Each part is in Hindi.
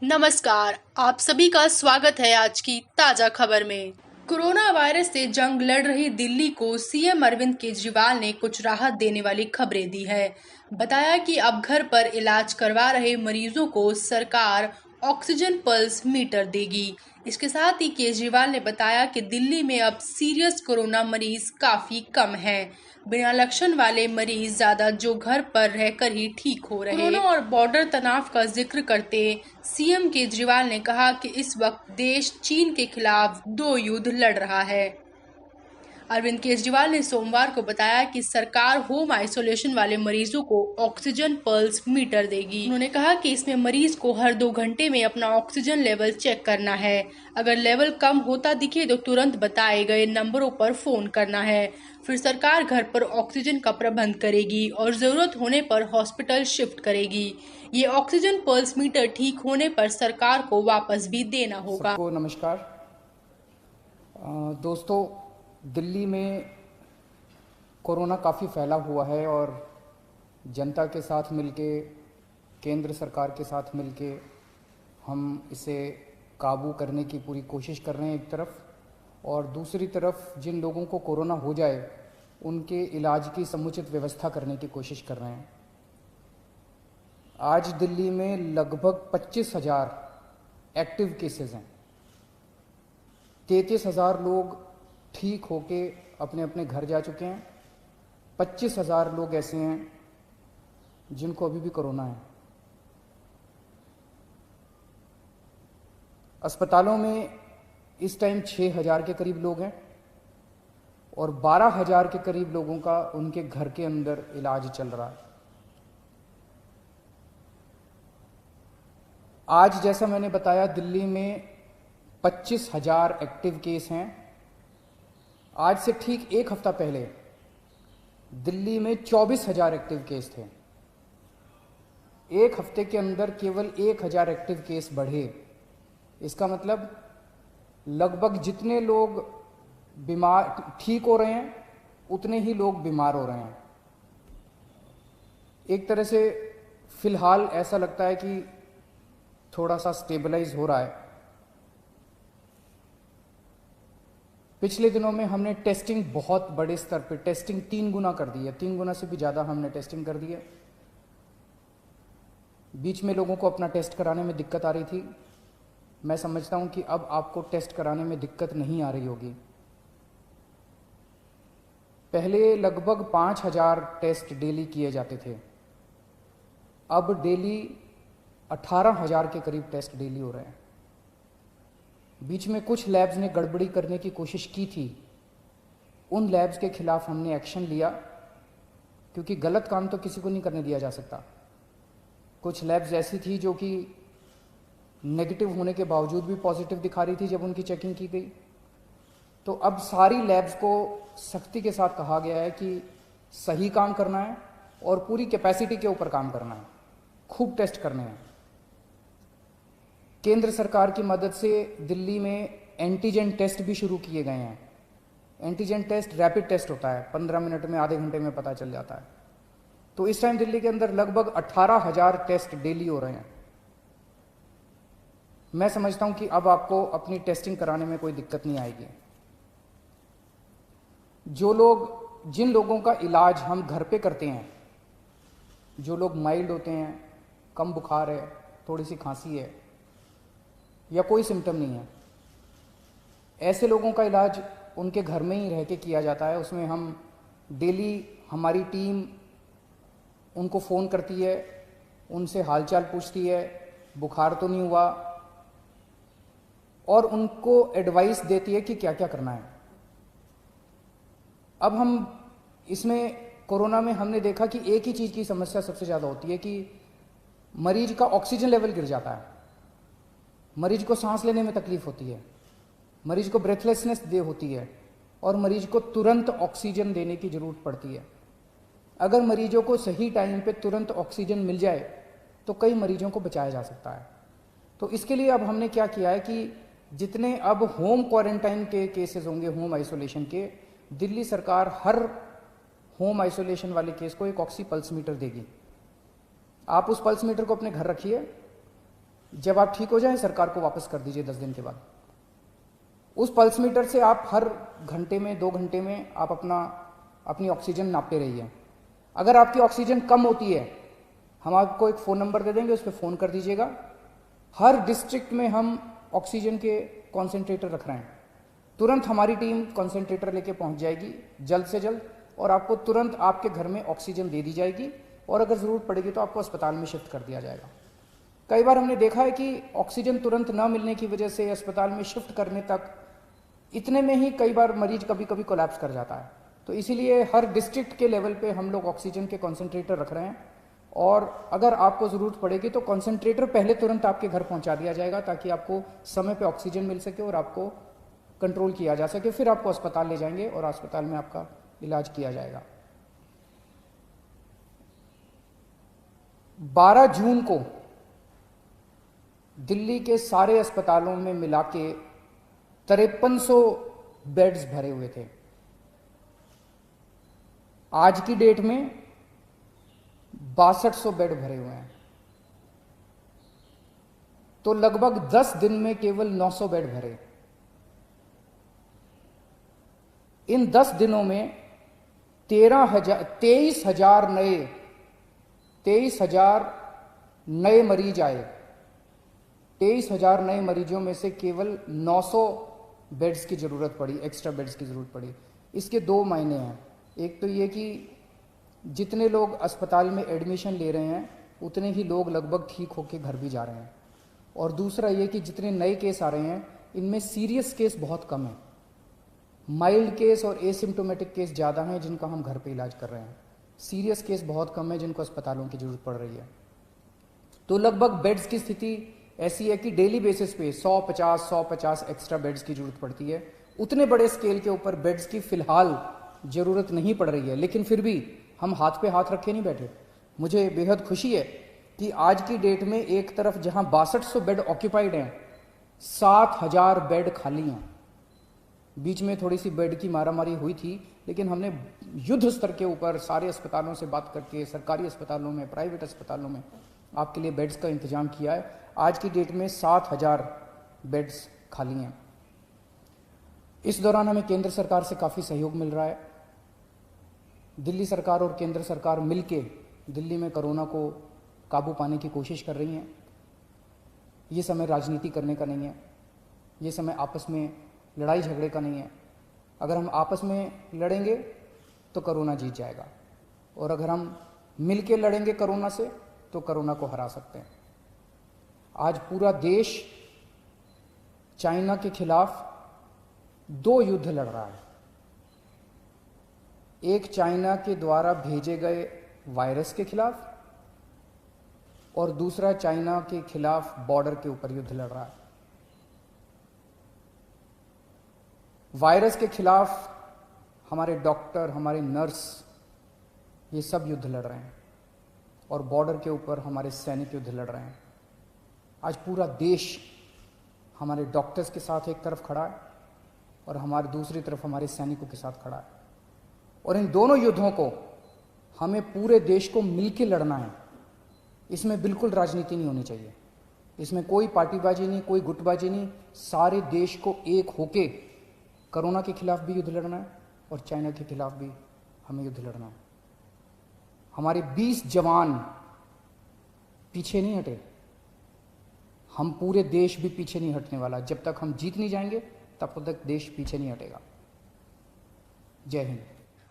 नमस्कार, आप सभी का स्वागत है आज की ताजा खबर में। कोरोना वायरस से जंग लड़ रही दिल्ली को सीएम अरविंद केजरीवाल ने कुछ राहत देने वाली खबरें दी है। बताया कि अब घर पर इलाज करवा रहे मरीजों को सरकार ऑक्सीजन पल्स मीटर देगी। इसके साथ ही केजरीवाल ने बताया कि दिल्ली में अब सीरियस कोरोना मरीज काफी कम हैं। बिना लक्षण वाले मरीज ज्यादा जो घर पर रहकर ही ठीक हो रहे। कोरोना और बॉर्डर तनाव का जिक्र करते सीएम केजरीवाल ने कहा कि इस वक्त देश चीन के खिलाफ दो युद्ध लड़ रहा है। अरविंद केजरीवाल ने सोमवार को बताया कि सरकार होम आइसोलेशन वाले मरीजों को ऑक्सीजन पल्स मीटर देगी। उन्होंने कहा कि इसमें मरीज को हर 2 घंटे में अपना ऑक्सीजन लेवल चेक करना है। अगर लेवल कम होता दिखे तो तुरंत बताए गए नंबरों पर फोन करना है। फिर सरकार घर पर ऑक्सीजन का प्रबंध करेगी और जरूरत होने पर हॉस्पिटल शिफ्ट करेगी। ये ऑक्सीजन पल्स मीटर ठीक होने पर सरकार को वापस भी देना होगा। सबको नमस्कार। दोस्तों, दिल्ली में कोरोना काफ़ी फैला हुआ है और जनता के साथ मिलके, केंद्र सरकार के साथ मिलके हम इसे काबू करने की पूरी कोशिश कर रहे हैं एक तरफ, और दूसरी तरफ जिन लोगों को कोरोना हो जाए उनके इलाज की समुचित व्यवस्था करने की कोशिश कर रहे हैं। आज दिल्ली में लगभग 25,000 एक्टिव केसेस हैं। 33,000 लोग ठीक होके अपने अपने घर जा चुके हैं। 25,000 लोग ऐसे हैं जिनको अभी भी कोरोना है। अस्पतालों में इस टाइम 6,000 के करीब लोग हैं और 12,000 के करीब लोगों का उनके घर के अंदर इलाज चल रहा है। आज जैसा मैंने बताया, दिल्ली में 25,000 एक्टिव केस हैं। आज से ठीक एक हफ्ता पहले दिल्ली में 24,000 एक्टिव केस थे। एक हफ्ते के अंदर केवल 1,000 एक्टिव केस बढ़े। इसका मतलब लगभग जितने लोग बीमार ठीक हो रहे हैं उतने ही लोग बीमार हो रहे हैं। एक तरह से फिलहाल ऐसा लगता है कि थोड़ा सा स्टेबलाइज हो रहा है। पिछले दिनों में हमने टेस्टिंग बहुत बड़े स्तर पर टेस्टिंग 3 गुना कर दी है। 3 गुना से भी ज़्यादा हमने टेस्टिंग कर दी है। बीच में लोगों को अपना टेस्ट कराने में दिक्कत आ रही थी। मैं समझता हूं कि अब आपको टेस्ट कराने में दिक्कत नहीं आ रही होगी। पहले लगभग 5,000 टेस्ट डेली किए जाते थे, अब डेली 18,000 के करीब टेस्ट डेली हो रहे हैं। बीच में कुछ लैब्स ने गड़बड़ी करने की कोशिश की थी। उन लैब्स के खिलाफ हमने एक्शन लिया, क्योंकि गलत काम तो किसी को नहीं करने दिया जा सकता। कुछ लैब्स ऐसी थी जो कि नेगेटिव होने के बावजूद भी पॉजिटिव दिखा रही थी जब उनकी चेकिंग की गई। तो अब सारी लैब्स को सख्ती के साथ कहा गया है कि सही काम करना है और पूरी कैपेसिटी के ऊपर काम करना है, खूब टेस्ट करने हैं। केंद्र सरकार की मदद से दिल्ली में एंटीजन टेस्ट भी शुरू किए गए हैं। एंटीजन टेस्ट रैपिड टेस्ट होता है, 15 मिनट में, आधे घंटे में पता चल जाता है। तो इस टाइम दिल्ली के अंदर लगभग 18,000 टेस्ट डेली हो रहे हैं। मैं समझता हूं कि अब आपको अपनी टेस्टिंग कराने में कोई दिक्कत नहीं आएगी। जिन लोगों का इलाज हम घर पे करते हैं, जो लोग माइल्ड होते हैं, कम बुखार है, थोड़ी सी खांसी है या कोई सिम्टम नहीं है, ऐसे लोगों का इलाज उनके घर में ही रह के किया जाता है। उसमें हम डेली, हमारी टीम उनको फ़ोन करती है, उनसे हालचाल पूछती है, बुखार तो नहीं हुआ, और उनको एडवाइस देती है कि क्या क्या करना है। अब हम इसमें कोरोना में हमने देखा कि एक ही चीज़ की समस्या सबसे ज़्यादा होती है कि मरीज का ऑक्सीजन लेवल गिर जाता है, मरीज को सांस लेने में तकलीफ होती है, मरीज को ब्रेथलेसनेस होती है और मरीज को तुरंत ऑक्सीजन देने की ज़रूरत पड़ती है। अगर मरीजों को सही टाइम पे तुरंत ऑक्सीजन मिल जाए तो कई मरीजों को बचाया जा सकता है। तो इसके लिए अब हमने क्या किया है कि जितने अब होम क्वारंटाइन के केसेस होंगे, होम आइसोलेशन के, दिल्ली सरकार हर होम आइसोलेशन वाले केस को एक ऑक्सी पल्स मीटर देगी। आप उस पल्स मीटर को अपने घर रखिए जब आप ठीक हो जाएं सरकार को वापस कर दीजिए 10 दिन के बाद। उस पल्स मीटर से आप हर घंटे में 2 घंटे में आप अपनी ऑक्सीजन नापते रहिए। अगर आपकी ऑक्सीजन कम होती है, हम आपको एक फ़ोन नंबर दे देंगे, उस पर फ़ोन कर दीजिएगा। हर डिस्ट्रिक्ट में हम ऑक्सीजन के कॉन्सेंट्रेटर रख रहे हैं। तुरंत हमारी टीम कॉन्सेंट्रेटर लेके पहुंच जाएगी जल्द से जल्द, और आपको तुरंत आपके घर में ऑक्सीजन दे दी जाएगी, और अगर ज़रूरत पड़ेगी तो आपको अस्पताल में शिफ्ट कर दिया जाएगा। कई बार हमने देखा है कि ऑक्सीजन तुरंत न मिलने की वजह से अस्पताल में शिफ्ट करने तक इतने में ही कई बार मरीज कभी कभी कोलैप्स कर जाता है। तो इसीलिए हर डिस्ट्रिक्ट के लेवल पे हम लोग ऑक्सीजन के कॉन्सेंट्रेटर रख रहे हैं, और अगर आपको ज़रूरत पड़ेगी तो कॉन्सेंट्रेटर पहले तुरंत आपके घर पहुंचा दिया जाएगा, ताकि आपको समय पे ऑक्सीजन मिल सके और आपको कंट्रोल किया जा सके। फिर आपको अस्पताल ले जाएंगे और अस्पताल में आपका इलाज किया जाएगा। 12 जून को दिल्ली के सारे अस्पतालों में मिला के 5300 बेड्स भरे हुए थे। आज की डेट में 6200 बेड भरे हुए हैं। तो लगभग 10 दिन में केवल 900 बेड भरे। इन 10 दिनों में 23,000 नए मरीज आए। 23,000 नए मरीजों में से केवल 900 बेड्स की ज़रूरत पड़ी, एक्स्ट्रा बेड्स की ज़रूरत पड़ी। इसके 2 मायने हैं। एक तो ये कि जितने लोग अस्पताल में एडमिशन ले रहे हैं उतने ही लोग लगभग ठीक होकर घर भी जा रहे हैं, और दूसरा ये कि जितने नए केस आ रहे हैं इनमें सीरियस केस बहुत कम है। माइल्ड केस और एसिम्टोमेटिक केस ज़्यादा हैं जिनका हम घर पे इलाज कर रहे हैं। सीरियस केस बहुत कम है जिनको अस्पतालों की ज़रूरत पड़ रही है। तो लगभग बेड्स की स्थिति ऐसी है कि डेली बेसिस पे 150 एक्स्ट्रा बेड्स की ज़रूरत पड़ती है। उतने बड़े स्केल के ऊपर बेड्स की फ़िलहाल ज़रूरत नहीं पड़ रही है, लेकिन फिर भी हम हाथ पे हाथ रखे नहीं बैठे। मुझे बेहद खुशी है कि आज की डेट में एक तरफ जहां 6200 बेड ऑक्यूपाइड हैं, 7000 बेड खाली हैं। बीच में थोड़ी सी बेड की मारामारी हुई थी, लेकिन हमने युद्ध स्तर के ऊपर सारे अस्पतालों से बात करके सरकारी अस्पतालों में, प्राइवेट अस्पतालों में आपके लिए बेड्स का इंतजाम किया है। आज की डेट में 7000 बेड्स खाली हैं। इस दौरान हमें केंद्र सरकार से काफ़ी सहयोग मिल रहा है। दिल्ली सरकार और केंद्र सरकार मिलके दिल्ली में कोरोना को काबू पाने की कोशिश कर रही हैं। ये समय राजनीति करने का नहीं है, ये समय आपस में लड़ाई झगड़े का नहीं है। अगर हम आपस में लड़ेंगे तो कोरोना जीत जाएगा, और अगर हम मिलके लड़ेंगे कोरोना से तो कोरोना को हरा सकते हैं। आज पूरा देश चाइना के खिलाफ 2 युद्ध लड़ रहा है। एक चाइना के द्वारा भेजे गए वायरस के खिलाफ, और दूसरा चाइना के खिलाफ बॉर्डर के ऊपर युद्ध लड़ रहा है। वायरस के खिलाफ हमारे डॉक्टर, हमारे नर्स, ये सब युद्ध लड़ रहे हैं, और बॉर्डर के ऊपर हमारे सैनिक युद्ध लड़ रहे हैं। आज पूरा देश हमारे डॉक्टर्स के साथ एक तरफ खड़ा है और हमारी दूसरी तरफ हमारे सैनिकों के साथ खड़ा है, और इन दोनों युद्धों को हमें पूरे देश को मिलकर लड़ना है। इसमें बिल्कुल राजनीति नहीं होनी चाहिए, इसमें कोई पार्टीबाजी नहीं, कोई गुटबाजी नहीं। सारे देश को एक होके कोरोना के खिलाफ भी युद्ध लड़ना है और चाइना के खिलाफ भी हमें युद्ध लड़ना है। हमारे 20 जवान पीछे नहीं हटे, हम पूरे देश भी पीछे नहीं हटने वाला। जब तक हम जीत नहीं जाएंगे तब तक देश पीछे नहीं हटेगा। जय हिंद।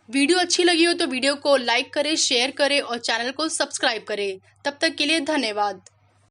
वीडियो अच्छी लगी हो तो वीडियो को लाइक करें, शेयर करें और चैनल को सब्सक्राइब करें। तब तक के लिए धन्यवाद।